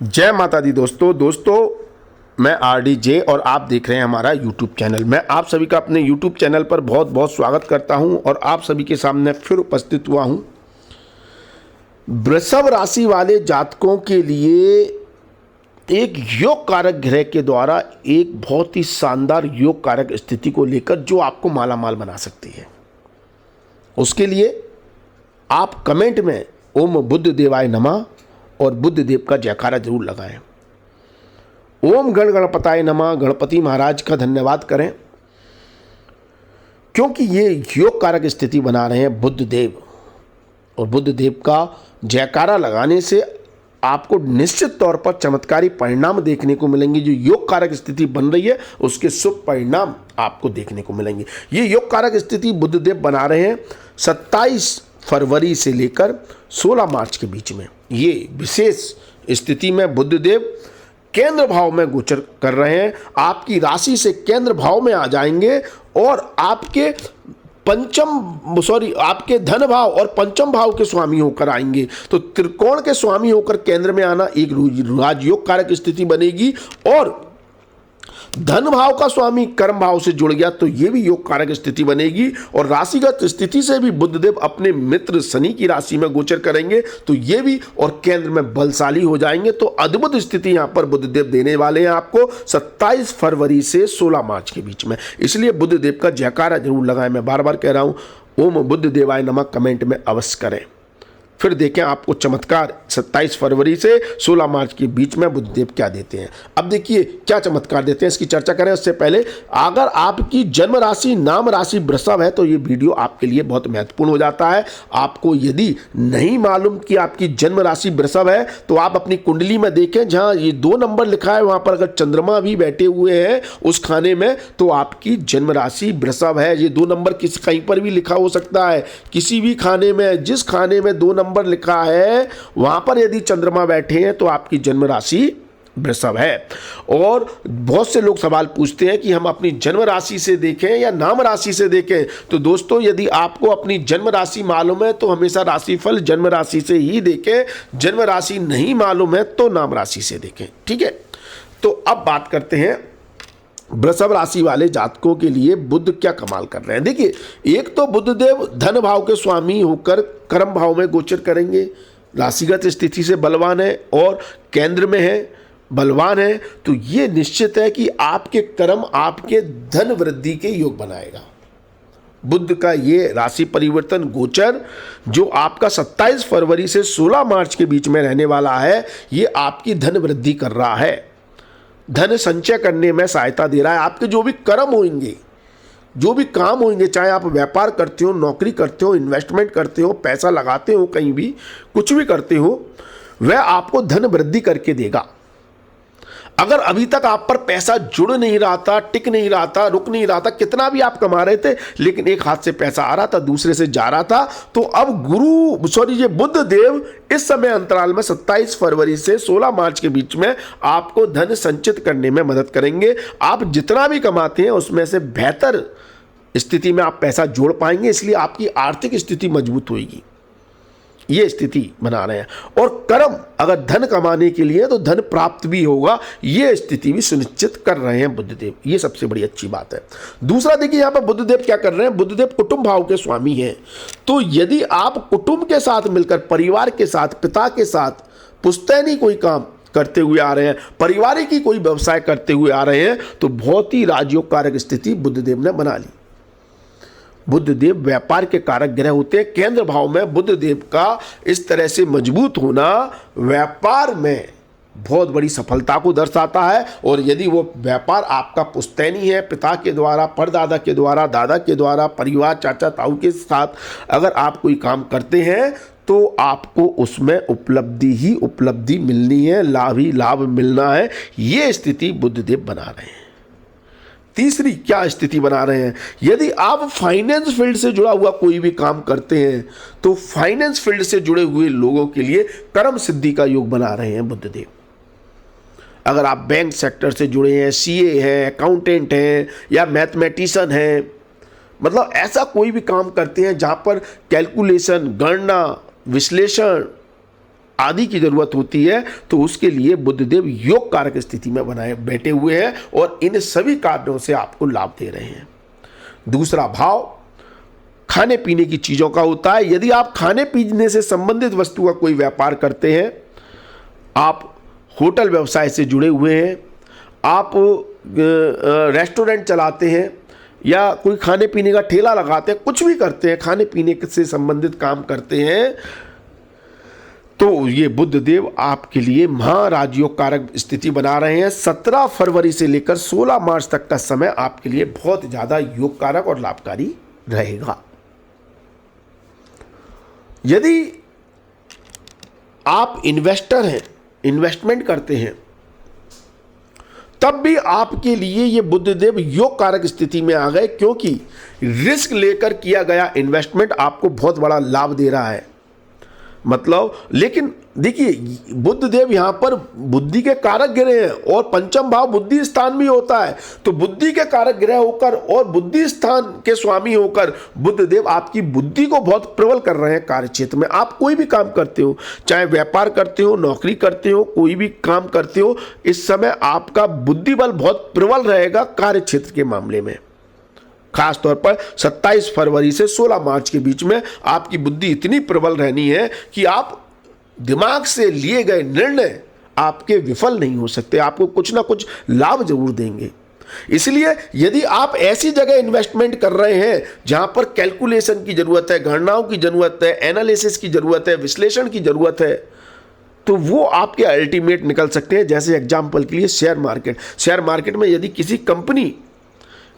जय माता दी दोस्तों मैं RDJ और आप देख रहे हैं हमारा YouTube चैनल। मैं आप सभी का अपने YouTube चैनल पर बहुत बहुत स्वागत करता हूं और आप सभी के सामने फिर उपस्थित हुआ हूं। वृषभ राशि वाले जातकों के लिए एक योग कारक ग्रह के द्वारा एक बहुत ही शानदार योग कारक स्थिति को लेकर जो आपको मालामाल बना सकती है। उसके लिए आप कमेंट में ओम बुद्ध देवाय नमः और बुद्ध देव का जयकारा जरूर लगाएं। ओम गण गणपताय नमः, गणपति महाराज का धन्यवाद करें, क्योंकि ये योग कारक स्थिति बना रहे हैं बुद्ध देव। और बुद्ध देव का जयकारा लगाने से आपको निश्चित तौर पर चमत्कारी परिणाम देखने को मिलेंगे। जो योग कारक स्थिति बन रही है उसके शुभ परिणाम आपको देखने को मिलेंगे। ये योग कारक स्थिति बुद्ध देव बना रहे हैं 27 फरवरी से लेकर 16 मार्च के बीच में। ये विशेष स्थिति में बुद्ध देव केंद्र भाव में गोचर कर रहे हैं। आपकी राशि से केंद्र भाव में आ जाएंगे और आपके आपके धन भाव और पंचम भाव के स्वामी होकर आएंगे। तो त्रिकोण के स्वामी होकर केंद्र में आना एक राजयोग कारक स्थिति बनेगी। और धन भाव का स्वामी कर्म भाव से जुड़ गया तो यह भी योग कारक स्थिति बनेगी। और राशिगत स्थिति से भी बुधदेव अपने मित्र शनि की राशि में गोचर करेंगे तो ये भी और केंद्र में बलशाली हो जाएंगे। तो अद्भुत स्थिति यहां पर बुधदेव देने वाले हैं आपको 27 फरवरी से 16 मार्च के बीच में। इसलिए बुधदेव का जयकारा जरूर लगाएं। मैं बार बार कह रहा हूं ओम बुद्ध देवाय नमः कमेंट में अवश्य करें। फिर देखें आपको चमत्कार 27 फरवरी से 16 मार्च के बीच में बुधदेव क्या देते हैं। अब देखिए क्या चमत्कार देते हैं, इसकी चर्चा करें। उससे पहले अगर आपकी जन्म राशि नाम राशि वृषभ है तो ये वीडियो आपके लिए बहुत महत्वपूर्ण हो जाता है। आपको यदि नहीं मालूम कि आपकी जन्म राशि वृषभ है तो आप अपनी कुंडली में देखें, जहां ये 2 नंबर लिखा है वहां पर अगर चंद्रमा भी बैठे हुए हैं उस खाने में तो आपकी जन्म राशि वृषभ है। ये 2 नंबर कहीं पर भी लिखा हो सकता है, किसी भी खाने में, जिस खाने में 2 नंबर लिखा है वहां पर यदि चंद्रमा बैठे हैं तो आपकी जन्म राशि वृषभ है। और बहुत से लोग सवाल पूछते हैं कि हम अपनी जन्म राशि से देखें या नाम राशि से देखें। तो दोस्तों यदि आपको अपनी जन्म राशि मालूम है तो हमेशा राशिफल जन्म राशि से ही देखें, जन्म राशि नहीं मालूम है तो नाम राशि से देखें। ठीक है, तो अब बात करते हैं वृषभ राशि वाले जातकों के लिए बुध क्या कमाल कर रहे हैं। देखिए, एक तो बुधदेव धन भाव के स्वामी होकर कर्म भाव में गोचर करेंगे, राशिगत स्थिति से बलवान है और केंद्र में है, बलवान है। तो ये निश्चित है कि आपके कर्म आपके धन वृद्धि के योग बनाएगा। बुध का ये राशि परिवर्तन गोचर जो आपका 27 फरवरी से 16 मार्च के बीच में रहने वाला है, ये आपकी धन वृद्धि कर रहा है, धन संचय करने में सहायता दे रहा है। आपके जो भी कर्म होंगे, जो भी काम होंगे, चाहे आप व्यापार करते हो, नौकरी करते हो, इन्वेस्टमेंट करते हो, पैसा लगाते हो, कहीं भी कुछ भी करते हो, वह आपको धन वृद्धि करके देगा। अगर अभी तक आप पर पैसा जुड़ नहीं रहा था, टिक नहीं रहा था, रुक नहीं रहा था, कितना भी आप कमा रहे थे लेकिन एक हाथ से पैसा आ रहा था दूसरे से जा रहा था, तो अब ये बुध देव इस समय अंतराल में 27 फरवरी से 16 मार्च के बीच में आपको धन संचित करने में मदद करेंगे। आप जितना भी कमाते हैं उसमें से बेहतर स्थिति में आप पैसा जोड़ पाएंगे, इसलिए आपकी आर्थिक स्थिति मजबूत होगी। ये स्थिति बना रहे हैं। और कर्म अगर धन कमाने के लिए तो धन प्राप्त भी होगा, ये स्थिति भी सुनिश्चित कर रहे हैं बुधदेव। ये सबसे बड़ी अच्छी बात है। दूसरा देखिए यहां पर बुधदेव क्या कर रहे हैं, बुधदेव कुटुंब भाव के स्वामी हैं। तो यदि आप कुटुंब के साथ मिलकर, परिवार के साथ, पिता के साथ पुश्तैनी कोई काम करते हुए आ रहे हैं, परिवार की कोई व्यवसाय करते हुए आ रहे हैं, तो बहुत ही राजयोग कारक स्थिति बुधदेव ने बना ली। बुधदेव व्यापार के कारक ग्रह होते हैं। केंद्र भाव में बुधदेव का इस तरह से मजबूत होना व्यापार में बहुत बड़ी सफलता को दर्शाता है। और यदि वो व्यापार आपका पुश्तैनी है, पिता के द्वारा, परदादा के द्वारा, दादा के द्वारा, परिवार, चाचा ताऊ के साथ अगर आप कोई काम करते हैं तो आपको उसमें उपलब्धि ही उपलब्धि मिलनी है, लाभ ही लाभ मिलना है। ये स्थिति बुधदेव बना रहे हैं। तीसरी क्या स्थिति बना रहे हैं, यदि आप फाइनेंस फील्ड से जुड़ा हुआ कोई भी काम करते हैं तो फाइनेंस फील्ड से जुड़े हुए लोगों के लिए कर्म सिद्धि का योग बना रहे हैं बुधदेव। अगर आप बैंक सेक्टर से जुड़े हैं, CA हैं, अकाउंटेंट हैं या मैथमेटिशियन हैं, मतलब ऐसा कोई भी काम करते हैं जहां पर कैलकुलेशन, गणना, विश्लेषण आदि की जरूरत होती है, तो उसके लिए बुधदेव योग कारक स्थिति में बनाए बैठे हुए हैं और इन सभी कारणों से आपको लाभ दे रहे हैं। दूसरा भाव खाने पीने की चीजों का होता है। यदि आप खाने पीने से संबंधित वस्तु का कोई व्यापार करते हैं, आप होटल व्यवसाय से जुड़े हुए हैं, आप रेस्टोरेंट चलाते हैं या कोई खाने पीने का ठेला लगाते हैं, कुछ भी करते हैं, खाने पीने से संबंधित काम करते हैं, तो ये बुधदेव आपके लिए महाराजयोग कारक स्थिति बना रहे हैं। 17 फरवरी से लेकर 16 मार्च तक का समय आपके लिए बहुत ज्यादा योग कारक और लाभकारी रहेगा। यदि आप इन्वेस्टर हैं, इन्वेस्टमेंट करते हैं, तब भी आपके लिए ये बुधदेव योग कारक स्थिति में आ गए, क्योंकि रिस्क लेकर किया गया इन्वेस्टमेंट आपको बहुत बड़ा लाभ दे रहा है। मतलब, लेकिन देखिए बुधदेव यहां पर बुद्धि के कारक ग्रह हैं और पंचम भाव बुद्धि स्थान भी होता है, तो बुद्धि के कारक ग्रह होकर और बुद्धि स्थान के स्वामी होकर बुधदेव आपकी बुद्धि को बहुत प्रबल कर रहे हैं। कार्य क्षेत्र में आप कोई भी काम करते हो, चाहे व्यापार करते हो, नौकरी करते हो, कोई भी काम करते हो, इस समय आपका बुद्धि बल बहुत प्रबल रहेगा कार्य क्षेत्र के मामले में। खास तौर पर 27 फरवरी से 16 मार्च के बीच में आपकी बुद्धि इतनी प्रबल रहनी है कि आप दिमाग से लिए गए निर्णय आपके विफल नहीं हो सकते, आपको कुछ ना कुछ लाभ जरूर देंगे। इसलिए यदि आप ऐसी जगह इन्वेस्टमेंट कर रहे हैं जहां पर कैलकुलेशन की जरूरत है, गणनाओं की जरूरत है, एनालिसिस की जरूरत है, विश्लेषण की जरूरत है, तो वो आपके अल्टीमेट निकल सकते हैं। जैसे एग्जाम्पल के लिए शेयर मार्केट में यदि किसी कंपनी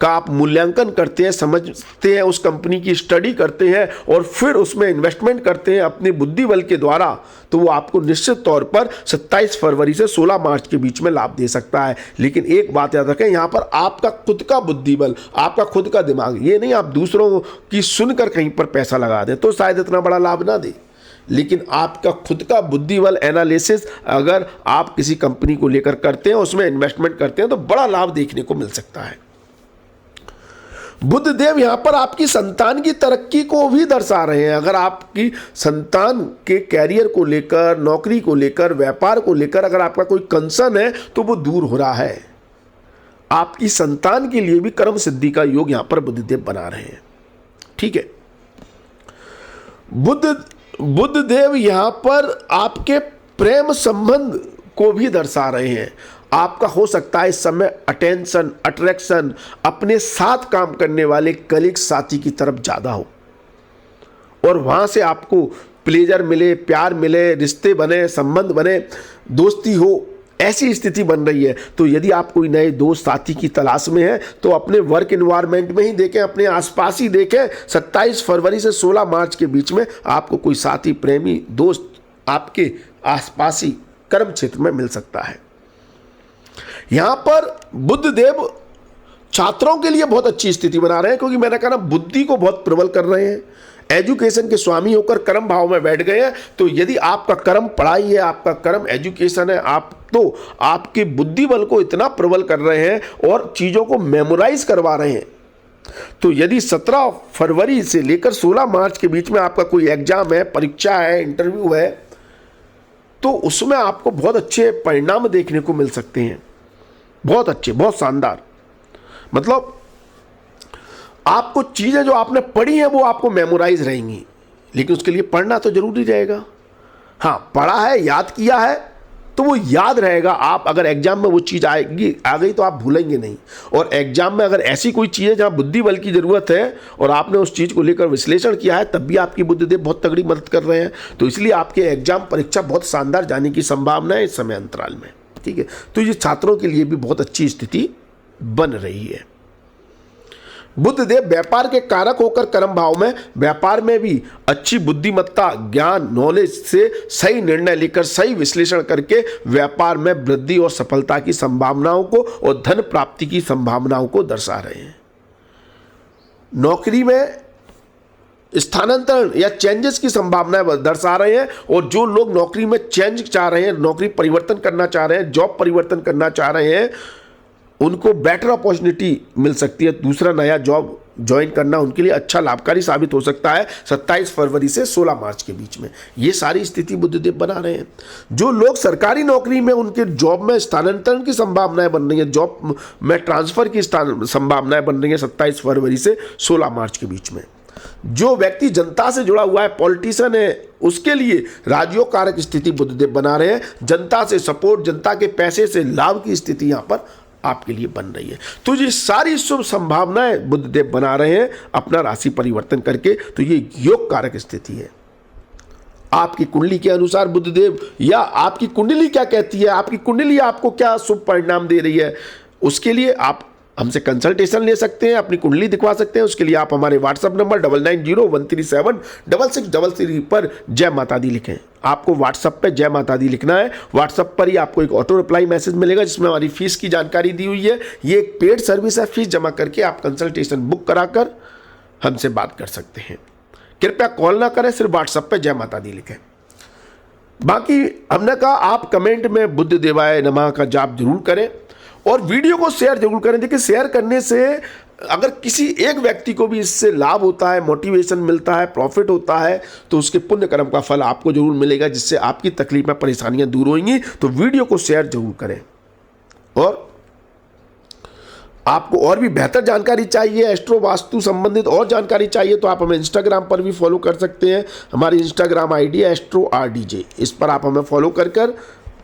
का आप मूल्यांकन करते हैं, समझते हैं, उस कंपनी की स्टडी करते हैं और फिर उसमें इन्वेस्टमेंट करते हैं अपने बुद्धि बल के द्वारा, तो वो आपको निश्चित तौर पर 27 फरवरी से 16 मार्च के बीच में लाभ दे सकता है। लेकिन एक बात याद रखें, यहां पर आपका खुद का बुद्धि बल, आपका खुद का दिमाग, ये नहीं आप दूसरों की सुनकर कहीं पर पैसा लगा दें तो शायद इतना बड़ा लाभ ना दे, लेकिन आपका खुद का बुद्धि बल एनालिसिस अगर आप किसी कंपनी को लेकर करते हैं, उसमें इन्वेस्टमेंट करते हैं, तो बड़ा लाभ देखने को मिल सकता है। बुधदेव यहां पर आपकी संतान की तरक्की को भी दर्शा रहे हैं। अगर आपकी संतान के कैरियर को लेकर, नौकरी को लेकर, व्यापार को लेकर अगर आपका कोई कंसर्न है तो वो दूर हो रहा है। आपकी संतान के लिए भी कर्म सिद्धि का योग यहां पर बुधदेव बना रहे हैं। ठीक है, बुधदेव यहां पर आपके प्रेम संबंध को भी दर्शा रहे हैं। आपका हो सकता है इस समय अटेंशन, अट्रैक्शन अपने साथ काम करने वाले कलीग, साथी की तरफ ज्यादा हो और वहां से आपको प्लेजर मिले, प्यार मिले, रिश्ते बने, संबंध बने, दोस्ती हो, ऐसी स्थिति बन रही है। तो यदि आप कोई नए दोस्त साथी की तलाश में हैं तो अपने वर्क एनवायरनमेंट में ही देखें, अपने आसपास ही देखें। 27 फरवरी से 16 मार्च के बीच में आपको कोई साथी, प्रेमी, दोस्त आपके आसपास ही कर्म क्षेत्र में मिल सकता है। यहां पर बुधदेव छात्रों के लिए बहुत अच्छी स्थिति बना रहे हैं, क्योंकि मैंने कहा ना बुद्धि को बहुत प्रबल कर रहे हैं। एजुकेशन के स्वामी होकर कर्म भाव में बैठ गए हैं, तो यदि आपका कर्म पढ़ाई है, आपका कर्म एजुकेशन है, आप तो आपके बुद्धि बल को इतना प्रबल कर रहे हैं और चीजों को मेमोराइज करवा रहे हैं। तो यदि 17 फरवरी से लेकर 16 मार्च के बीच में आपका कोई एग्जाम है, परीक्षा है, इंटरव्यू है, तो उसमें आपको बहुत अच्छे परिणाम देखने को मिल सकते हैं। बहुत अच्छे, बहुत शानदार। मतलब आपको चीजें जो आपने पढ़ी हैं वो आपको मेमोराइज रहेंगी, लेकिन उसके लिए पढ़ना तो जरूरी रहेगा। हाँ, पढ़ा है, याद किया है तो वो याद रहेगा। आप अगर एग्जाम में वो चीज आ गई तो आप भूलेंगे नहीं। और एग्जाम में अगर ऐसी कोई चीज है जहां बुद्धि बल की जरूरत है और आपने उस चीज को लेकर विश्लेषण किया है, तब भी आपकी बुद्धिदेव बहुत तगड़ी मदद कर रहे हैं। तो इसलिए आपके एग्जाम परीक्षा बहुत शानदार जाने की संभावना है इस समय अंतराल में। ठीक है, तो ये छात्रों के लिए भी बहुत अच्छी स्थिति बन रही है। बुधदेव व्यापार के कारक होकर कर्म भाव में, व्यापार में भी अच्छी बुद्धिमत्ता, ज्ञान, नॉलेज से सही निर्णय लेकर, सही विश्लेषण करके व्यापार में वृद्धि और सफलता की संभावनाओं को और धन प्राप्ति की संभावनाओं को दर्शा रहे हैं। नौकरी में स्थानांतरण या चेंजेस की संभावनाएं दर्शा रहे हैं, और जो लोग नौकरी में चेंज चाह रहे हैं, नौकरी परिवर्तन करना चाह रहे हैं, जॉब परिवर्तन करना चाह रहे हैं, उनको बेटर अपॉर्चुनिटी मिल सकती है, दूसरा नया जॉब ज्वाइन करना उनके लिए अच्छा लाभकारी साबित हो सकता है 27 फरवरी से 16 मार्च के बीच में। ये सारी स्थिति बुद्धदेव बना रहे हैं। जो लोग सरकारी नौकरी में, उनके जॉब में स्थानांतरण की संभावनाएं बन रही है, जॉब में ट्रांसफर की संभावनाएं बन रही है 27 फरवरी से 16 मार्च के बीच में। जो व्यक्ति जनता से जुड़ा हुआ है, पॉलिटिशियन है, उसके लिए राजयोग कारक स्थिति बुद्धदेव बना रहे हैं। जनता से सपोर्ट, जनता के पैसे से लाभ की स्थिति यहां पर आपके लिए बन रही है। तो ये सारी शुभ संभावनाएं बुद्धदेव बना रहे हैं अपना राशि परिवर्तन करके। तो ये योग कारक स्थिति है। आपकी कुंडली के अनुसार बुद्धदेव या आपकी कुंडली क्या कहती है, आपकी कुंडली आपको क्या शुभ परिणाम दे रही है, उसके लिए आप हमसे कंसल्टेशन ले सकते हैं, अपनी कुंडली दिखवा सकते हैं। उसके लिए आप हमारे व्हाट्सएप नंबर 9901376633 पर जय माता दी लिखें। आपको व्हाट्सएप पे जय माता दी लिखना है। व्हाट्सएप पर ही आपको एक ऑटो रिप्लाई मैसेज मिलेगा जिसमें हमारी फीस की जानकारी दी हुई है। ये एक पेड सर्विस है। फीस जमा करके आप कंसल्टेशन बुक कराकर हमसे बात कर सकते हैं। कृपया कॉल ना करें, सिर्फ व्हाट्सएप पे जय माता दी लिखें। बाकी हमने कहा आप कमेंट में बुद्ध देवाय नमः का जाप जरूर करें और वीडियो को शेयर जरूर करें। देखिए, शेयर करने से अगर किसी एक व्यक्ति को भी इससे लाभ होता है, मोटिवेशन मिलता है, प्रॉफिट होता है, तो उसके पुण्य कर्म का फल आपको जरूर मिलेगा, जिससे आपकी तकलीफें, परेशानियां दूर होंगी। तो वीडियो को शेयर जरूर करें। और आपको और भी बेहतर जानकारी चाहिए, एस्ट्रो वास्तु संबंधित और जानकारी चाहिए, तो आप हमें इंस्टाग्राम पर भी फॉलो कर सकते हैं। हमारी इंस्टाग्राम आईडी है AstroRDJ। इस पर आप हमें फॉलो कर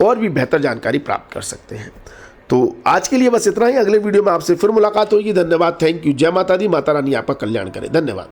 और भी बेहतर जानकारी प्राप्त कर सकते हैं। तो आज के लिए बस इतना ही। अगले वीडियो में आपसे फिर मुलाकात होगी। धन्यवाद, थैंक यू। जय माता दी। माता रानी आपका कल्याण करे। धन्यवाद।